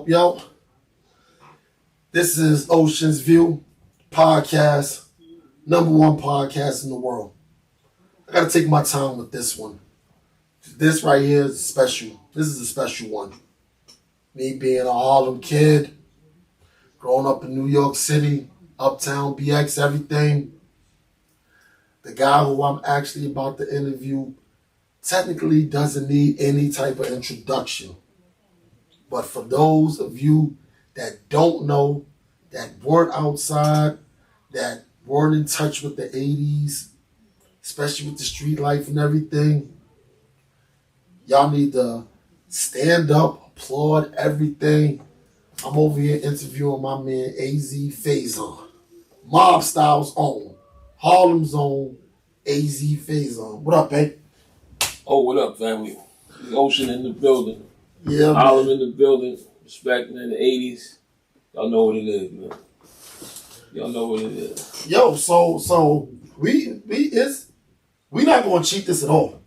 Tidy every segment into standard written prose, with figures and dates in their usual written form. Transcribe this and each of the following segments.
Yo. This is Oshin'sView podcast, #1 podcast in the world. I gotta take my time with this one. This right here is special. This is a special one. Me being a Harlem kid, growing up in New York City, Uptown, BX, everything. The guy who I'm actually about to interview technically doesn't need any type of introduction. But for those of you that don't know, that weren't outside, that weren't in touch with the 80s, especially with the street life and everything, y'all need to stand up, applaud everything. I'm over here interviewing my man Azie Faison, Mob Style's own, Harlem's own Azie Faison. What up, babe? Oh, what up, family? Ocean in the building. Yeah, Holland in the building. Respecting in the 80s. Y'all know what it is, man. Y'all know what it is. Yo, so we not gonna cheat this at all.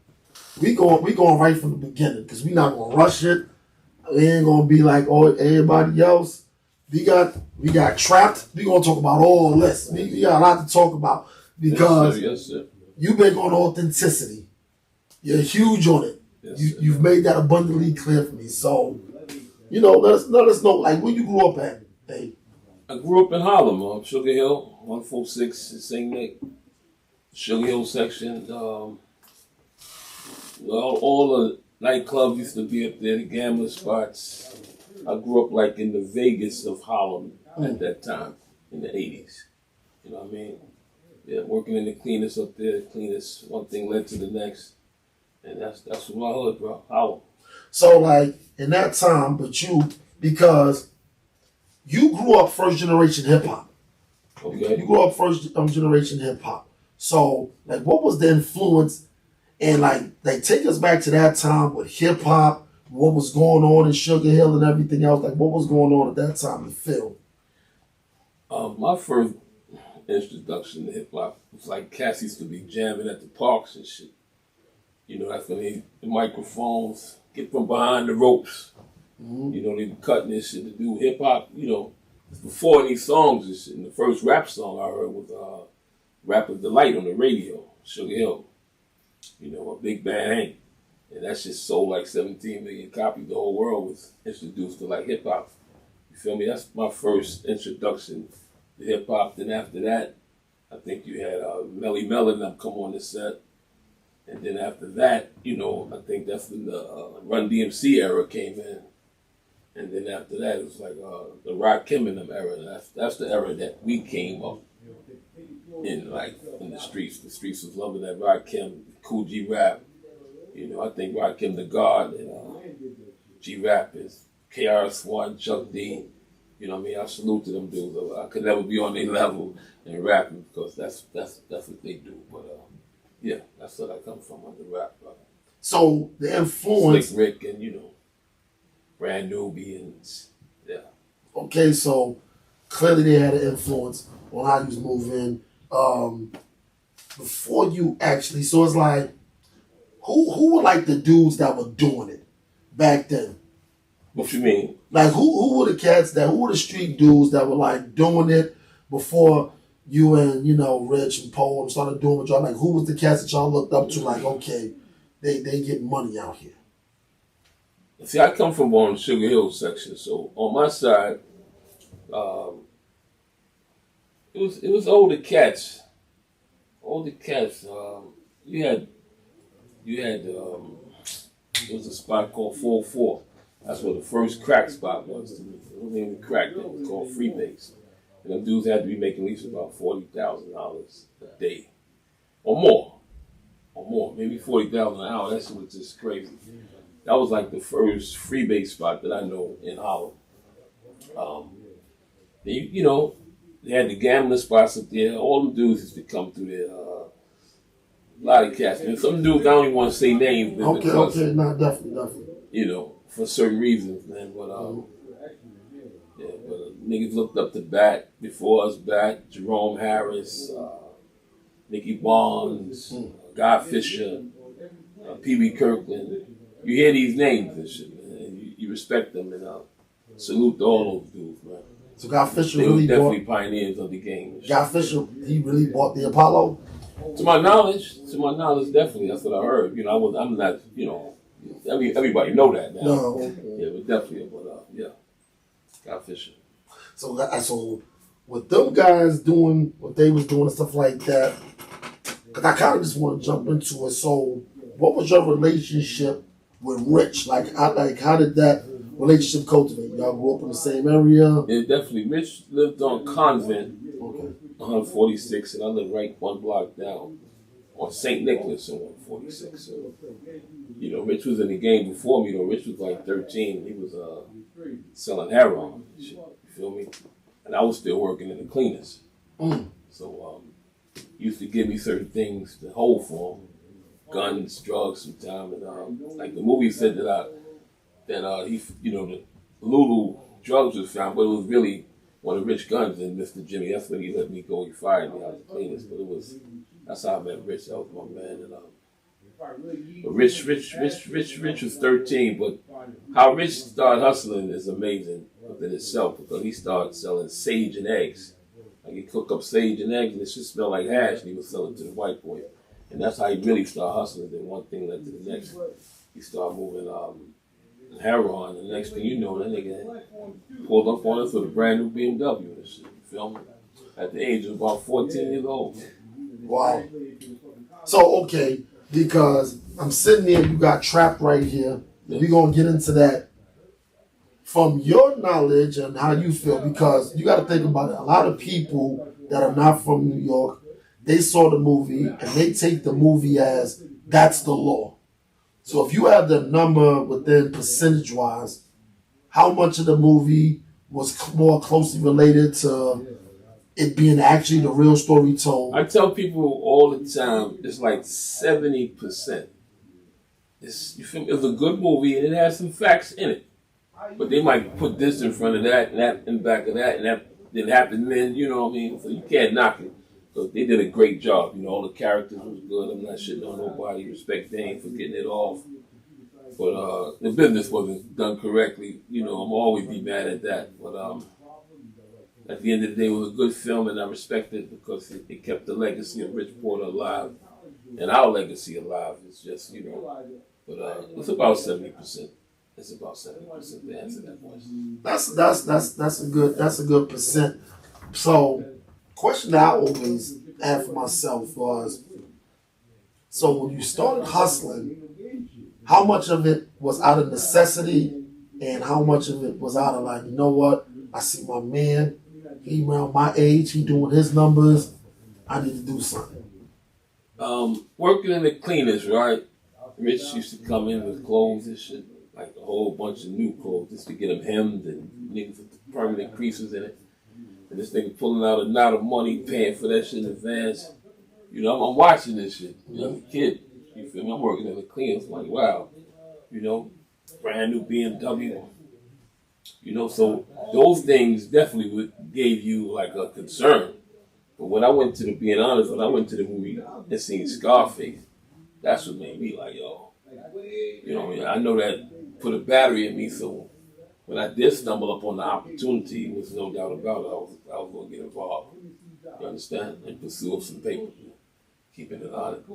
We going right from the beginning because we not gonna rush it. We ain't gonna be like everybody else. We got trapped. We gonna talk about all this. We got a lot to talk about because yes, sir. You've been on authenticity. You're huge on it. Yes, You've made that abundantly clear for me. So, let us know like where you grew up at, babe. I grew up in Harlem, Sugar Hill, 146 in St. Nick. Sugar Hill section. All the nightclubs used to be up there, the gambling spots. I grew up like in the Vegas of Harlem at that time, in the 80s. You know what I mean? Yeah, working in the cleaners up there, cleaners, one thing led to the next. And that's my hood, bro. Harlem. So like in that time, because you grew up first generation hip hop. Okay. You grew up first generation hip hop. So like what was the influence and like take us back to that time with hip hop, what was going on in Sugar Hill and everything else, like what was going on at that time in film? My first introduction to hip hop was like cats used to be jamming at the parks and shit. That's when the microphones get from behind the ropes. Mm-hmm. They be cutting this shit to do hip hop. Before any songs and shit. And the first rap song I heard was Rapper Delight on the radio, Sugar Hill. A Big Bad Hank. And that shit sold like 17 million copies. The whole world was introduced to like hip hop. You feel me? That's my first introduction to hip hop. Then after that, I think you had Melly Mel and them come on the set. And then after that, I think that's when the Run DMC era came in. And then after that, it was like the Rakim and them era. That's the era that we came up in the streets. The streets was loving that Rakim, Cool G Rap. I think Rakim the God and G Rap is KRS-One, Chuck D. I salute to them dudes. I could never be on their level in rapping because that's what they do. But yeah, that's what I come from under rap. So the influence, Slick Rick and Brand Nubians, yeah. Okay, so clearly they had an influence on how you was moving. Before you actually, so it's like, who were like the dudes that were doing it back then? What you mean? Like who were the cats who were the street dudes that were like doing it before you and, Rich and Poe started doing what y'all, like, who was the cats that y'all looked up to, like, okay, they get money out here? See, I come from on Sugar Hill section, so on my side, it was older cats. You had, there was a spot called 404. That's where the first crack spot was to me. It wasn't even crack then, it was called Freebase. And them dudes had to be making at least about $40,000 a day. or more, maybe 40,000 an hour. That shit was just crazy. That was like the first freebase spot that I know in Holland. You know, they had the gambling spots up there. All the dudes used to come through there. A lot of cats. And some dudes, I don't even want to say names. Okay, no, definitely. You know, for certain reasons, man. But niggas looked up to Bat before us. Bat, Jerome Harris, Nicky Barnes, Guy Fisher, Pee Wee Kirkland. You hear these names and shit, man, and you respect them, and salute to all those dudes, man. So Guy Fisher they really were definitely pioneers of the game. Guy Fisher, he really bought the Apollo? To my knowledge, definitely. That's what I heard. You know, I'm not, you know, everybody know that now. No. Yeah, but definitely, yeah, Guy Fisher. So with them guys doing what they was doing and stuff like that, because I kind of just want to jump into it. So what was your relationship with Rich? How did that relationship cultivate? Y'all grew up in the same area? Yeah, definitely. Rich lived on Convent, Okay. 146, and I lived right one block down on St. Nicholas on 146. So, you know, Rich was in the game before me, though. Rich was like 13. He was selling heroin. You feel me? And I was still working in the cleaners. So, he used to give me certain things to hold for him. Guns, drugs, sometimes. And, like the movie said that he, you know, the Lulu drugs was found, but it was really one of Rich guns in Mr. Jimmy. That's when he let me go. He fired me out of the cleaners, but that's how I met Rich. That was my man. And but Rich was 13. But how Rich started hustling is amazing within itself, because he started selling sage and eggs. Like he cooked up sage and eggs, and it just smelled like hash, and he was selling to the white boy. And that's how he really started hustling. Then one thing led to the next. He started moving heroin, and the next thing you know, that nigga pulled up on us with a brand new BMW and shit. You feel me? At the age of about 14 years old. Wow. So, okay, because I'm sitting there, you got Trap right here. We're going to get into that. From your knowledge and how you feel, because you got to think about it. A lot of people that are not from New York, they saw the movie and they take the movie as that's the law. So if you have the number within percentage-wise, how much of the movie was more closely related to it being actually the real story told? I tell people all the time, it's like 70%. You feel me? It's a good movie and it has some facts in it. But they might put this in front of that and that in the back of that, and that didn't happen then, you know what I mean? So you can't knock it. So they did a great job. You know, all the characters was good. I'm not shitting on nobody. Respect Dane for getting it off. But the business wasn't done correctly. You know, I'm always be mad at that. But at the end of the day, it was a good film, and I respect it because it kept the legacy of Rich Porter alive and our legacy alive. It's just, you know, but it's about 70%. It's about 70% to answer that question. That's a good percent. So, question that I always had for myself was, so when you started hustling, how much of it was out of necessity and how much of it was out of like, you know what, I see my man, he around my age, he doing his numbers, I need to do something. Working in the cleaners, right? Rich used to come in with clothes and shit, like a whole bunch of new clothes just to get them hemmed and niggas with permanent creases in it. And this nigga pulling out a knot of money, paying for that shit in advance. You know, I'm watching this shit. You know, I'm a kid. You feel me? I'm working in the cleaners. I'm like, wow. You know, brand new BMW. You know, so those things definitely gave you like a concern. But when I went to being honest, when I went to the movie and seen Scarface, that's what made me like, yo. You know what I mean? I know that put a battery in me, so when I did stumble upon the opportunity, there was no doubt about it, I was going to get involved. You understand? And pursue some paper. Keeping it on it.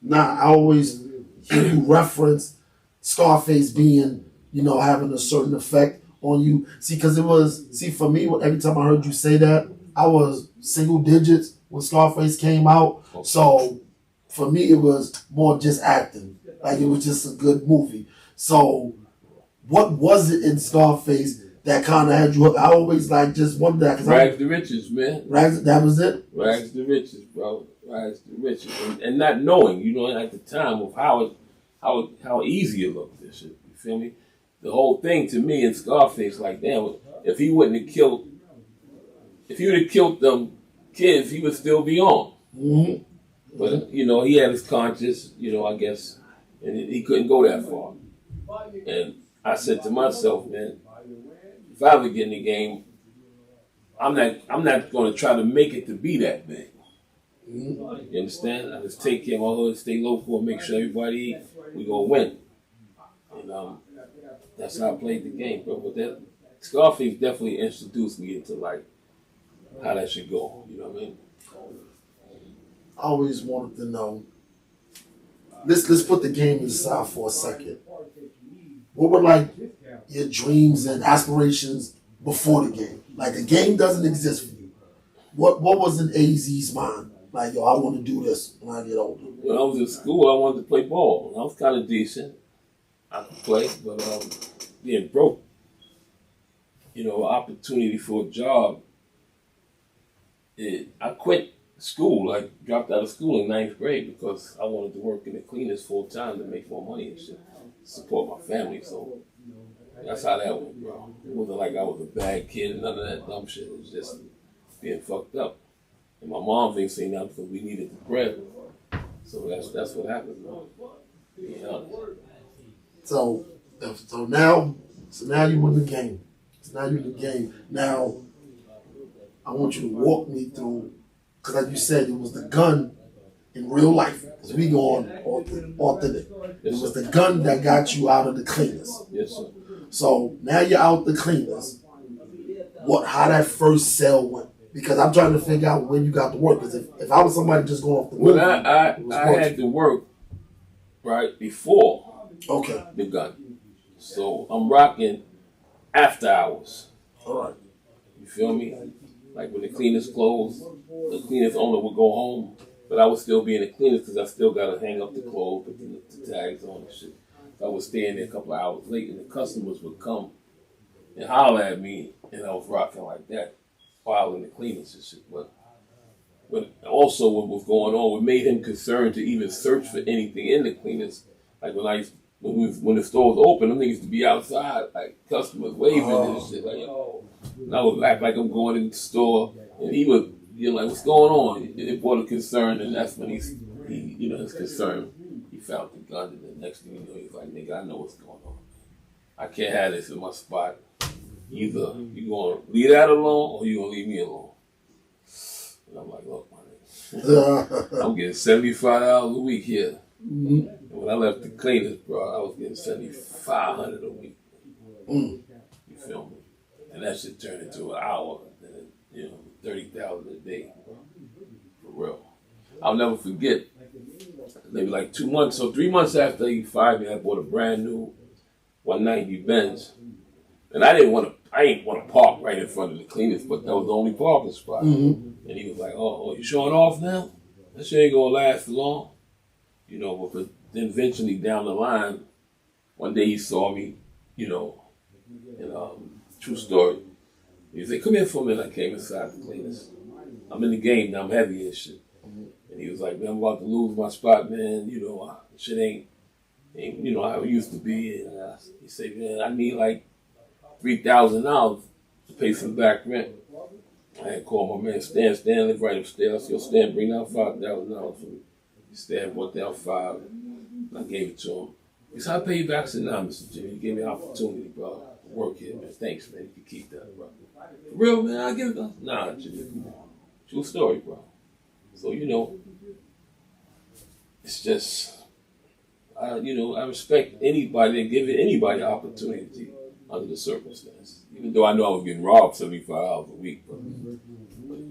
Nah, I always hear you reference Scarface being, you know, having a certain effect on you. See, because for me, every time I heard you say that, I was single digits when Scarface came out. Okay. So for me, it was more just acting. Like it was just a good movie. So what was it in Scarface that kind of had you up? I always like just wonder that. Rags to riches, man. Rags, that was it? Rags to riches, bro. rise to riches, and not knowing, you know, at the time of how easy it looked. This shit, you feel me? The whole thing to me in Scarface, like, damn, if he would have killed them kids, he would still be on. Mm-hmm. But you know, he had his conscience, you know, I guess, and he couldn't go that far. And I said to myself, man, if I ever get in the game, I'm not going to try to make it to be that big. Mm-hmm. You understand? I just take care of my hood, stay local, and make sure everybody eat. We gonna win. And that's how I played the game, bro. But that Scarface definitely introduced me into like how that should go. You know what I mean? I always wanted to know. Let's put the game aside for a second. What were like your dreams and aspirations before the game? Like the game doesn't exist for you. What was in Azie's mind? Like, yo, I want to do this when I get older. When I was in school, I wanted to play ball. I was kind of decent. I could play, but being broke, you know, opportunity for a job. I quit school. I dropped out of school in 9th grade because I wanted to work in the cleaners full time to make more money and shit, support my family. So that's how that went, bro. It wasn't like I was a bad kid and none of that dumb shit. It was just being fucked up. And my mom didn't say nothing because we needed the bread. So that's what happened, bro. Being honest. So now you in the game. Now I want you to walk me through, because like you said, it was the gun in real life. Because we go on authentic. It was the gun that got you out of the cleaners. Yes, sir. So now you're out the cleaners. How that first sale went? Because I'm trying to figure out when you got to work. Because if I was somebody just going off the movie, I had to work right before the gun. So I'm rocking after hours. All right. You feel me? Like when the cleaners closed, the cleaners owner would go home, but I would still be in the cleaners because I still got to hang up the clothes, put the tags on and shit. So I would stay in there a couple of hours late, and the customers would come and holler at me, and I was rocking like that while in the cleaners and shit. But also what was going on, what made him concerned to even search for anything in the cleaners, like when the store was open, them niggas used to be outside, like customers waving and shit, like, yo. And I would act like I'm going in the store, and he would, you know, like, what's going on? It brought a concern, and that's when he you know, his concern, he found the gun, and the next thing you know, he's like, nigga, I know what's going on. I can't have this in my spot. Either you gonna leave that alone, or you gonna leave me alone. And I'm like, look, my nigga, I'm getting $75 a week here. Mm-hmm. And when I left the cleaners, bro, I was getting $7,500 a week. Mm. You feel me? And that shit turned into an hour, and you know, $30,000 a day, for real. I'll never forget. Maybe like 2 months, so 3 months after he fired me, I bought a brand new 190 Benz, and I ain't want to park right in front of the cleaners, but that was the only parking spot. Mm-hmm. And he was like, "Oh, you showing off now? That shit ain't gonna last long." You know, but then eventually down the line, one day he saw me, you know, and true story. He said, "Come here for a minute." I came inside the cleaners. I'm in the game now. I'm heavy and shit. And he was like, "Man, I'm about to lose my spot, man. You know, shit ain't you know how it used to be." And he said, "Man, I need like $3,000 to pay some back rent." I had called my man Stan. Stan lived right upstairs. So Stan, bring down $5,000 for me. Stan brought down $5,000. And I gave it to him. He said, "I'll pay you back." I said, "Nah, Mr. Jimmy, you gave me an opportunity, bro. Work here, man. Thanks, man. You can keep that, bro." "For real, man, I'll give it to." "Nah, Jimmy, come on. True story, bro." So, you know, it's just, I respect anybody and give anybody an opportunity under the circumstances. Even though I know I was getting robbed $75 a week, but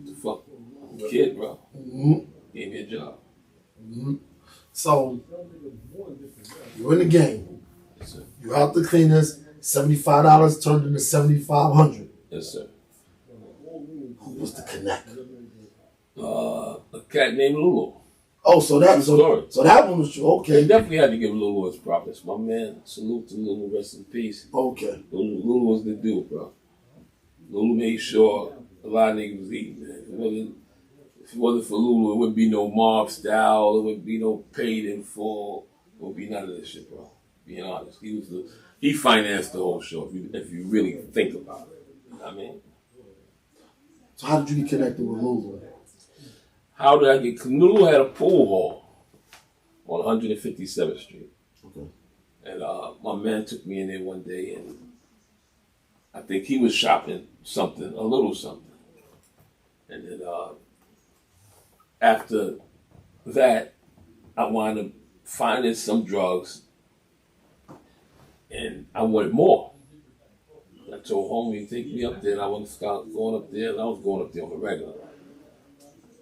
the fuck, I'm a kid, bro. Mm-hmm. Gave me a job. Mm-hmm. So, you're in the game. Yes, sir. You're out the cleaners. $75 turned into $7,500. Yes, sir. Who was the connect? A cat named Lulu. Oh, so that one was true. Okay. They definitely had to give Lulu his props. My man, salute to Lulu, rest in peace. Okay. Lulu was the dude, bro. Lulu made sure a lot of niggas was eating, man. If it wasn't for Lulu, it wouldn't be no mob style. It wouldn't be no paid in full. It wouldn't be none of this shit, bro. Being honest, he financed the whole show. If you really think about it, you know what I mean. So how did you get connected with Lulu? How did I get? Canoodle had a pool hall on 157th Street. Okay. And my man took me in there one day, and I think he was shopping something, a little something. And then after that, I wound up finding some drugs, and I wanted more. I told homie, take me up there, and I wanted to start going up there, and I was going up there on the regular.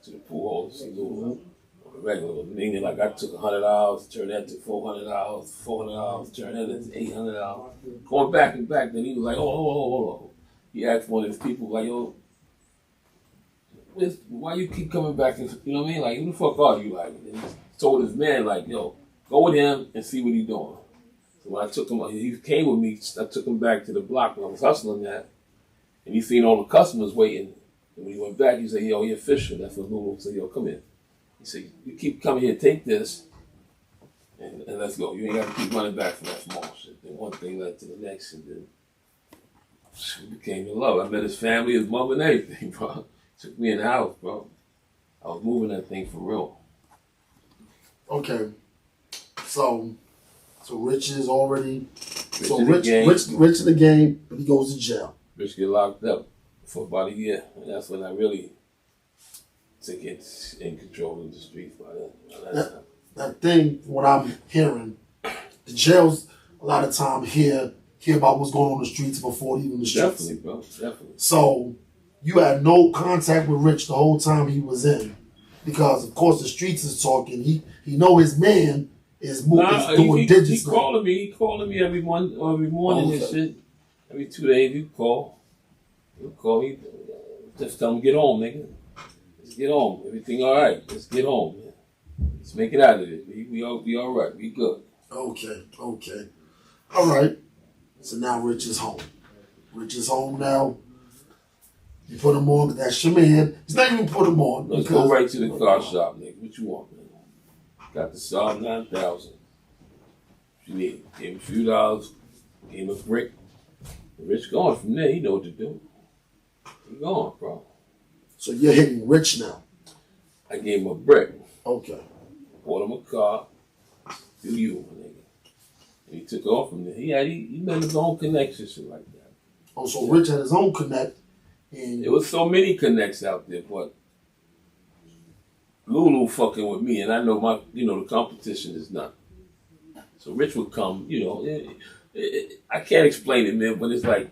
To the pool hall to see Lulu. On the regular, meaning like I took $100, turned that to $400, $400, turned that into $800. Going back and back, then he was like, oh. He asked one of his people, like, yo, why you keep coming back? And, you know what I mean? Like, who the fuck are you? Like, and he told his man, like, yo, go with him and see what he's doing. So when I took him, he came with me. I took him back to the block where I was hustling at, and he seen all the customers waiting. And when he went back, he said, yo, he official. That's what Lulu said, yo, come in. He said, you keep coming here, take this, and let's go. You ain't got to keep running back from that small shit. Then one thing led to the next, and then we became in love. I met his family, his mother, and everything, bro. Took me in the house, bro. I was moving that thing for real. Okay. So Rich is already... Rich in the game, but he goes to jail. Rich get locked up for about a year, and that's when I really took it in control of the streets by then. That thing, what I'm hearing, the jails a lot of time hear about what's going on in the streets before even the streets. Definitely, bro. Definitely. So you had no contact with Rich the whole time he was in, because of course the streets is talking. He know his man is doing digits. He calling me every morning and shit. Every 2 days he'll call me. Just tell him get home, nigga. Let's get home. Everything all right. Let's get home, man. Let's make it out of it. We all right. We good. Okay. All right. So now Rich is home. Rich is home now. You put him on, but that's your man. He's not even put him on. Let's go right to the car shop, nigga. What you want, man? Got the Saab 9000. What you need? Gave him a few dollars. Gave him a brick. Rich going from there. He know what to do. He going, bro. So you're hitting Rich now. I gave him a brick. Okay. Bought him a car. Do you, nigga? And he took off from there. He made his own connections, shit like that. Oh, so Rich had his own connect. And there was so many connects out there, but Lulu fucking with me, and I know the competition is not. So Rich would come, I can't explain it, man, but it's like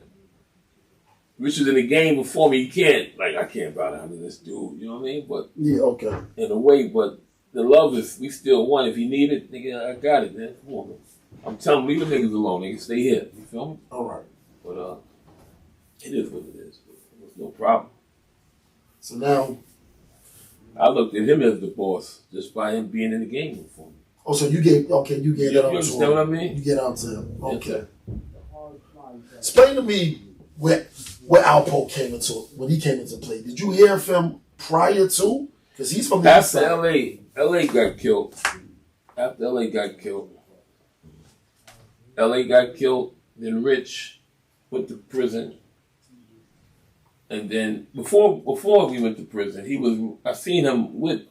Rich was in the game before me. I can't bow down to this dude, you know what I mean? But yeah, okay. In a way, but the love is, we still won. If he need it, nigga, I got it, man. Come on, man. I'm telling him, leave the niggas alone, nigga. Stay here. You feel me? All right. But it is what it is. There's no problem. So now, I looked at him as the boss just by him being in the game before me. Oh, so you gave that up to him. You understand what I mean? You get out to him. Okay. Yes. Explain to me where Alpo came into when he came into play. Did you hear of him prior to? Because he's from the East Side. After LA got killed. LA got killed. Then Rich went to prison. And then before we went to prison, I seen him with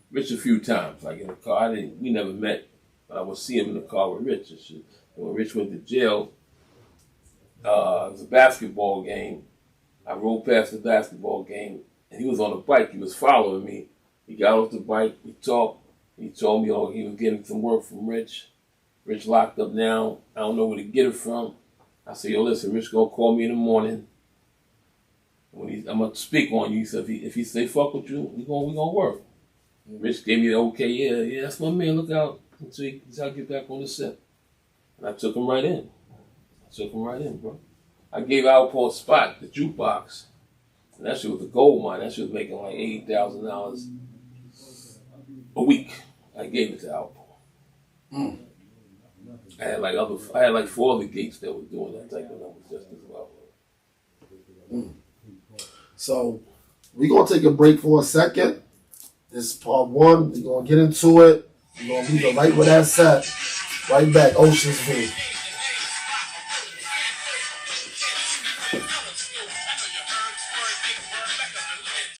Rich a few times, like in the car. We never met, but I would see him in the car with Rich and shit. And when Rich went to jail, it was a basketball game. I rode past the basketball game, and he was on a bike. He was following me. He got off the bike. We talked. He told me, he was getting some work from Rich. Rich locked up now. I don't know where to get it from. I said, listen, Rich gonna call me in the morning. I'm gonna speak on you. He said, if he say fuck with you, we gonna work. And Rich gave me the okay. Yeah, that's my man. Look out until I get back on the set. And I took him right in. Bro. I gave Alpo a spot, the jukebox, and that shit was a gold mine. That shit was making like $80,000 a week. I gave it to Alpo. I had like 4 other gigs that were doing that type of numbers just as well. So we're gonna take a break for a second. This is part one. We're going to get into it. We're going to leave it right where that's at. Right back. Ocean's View.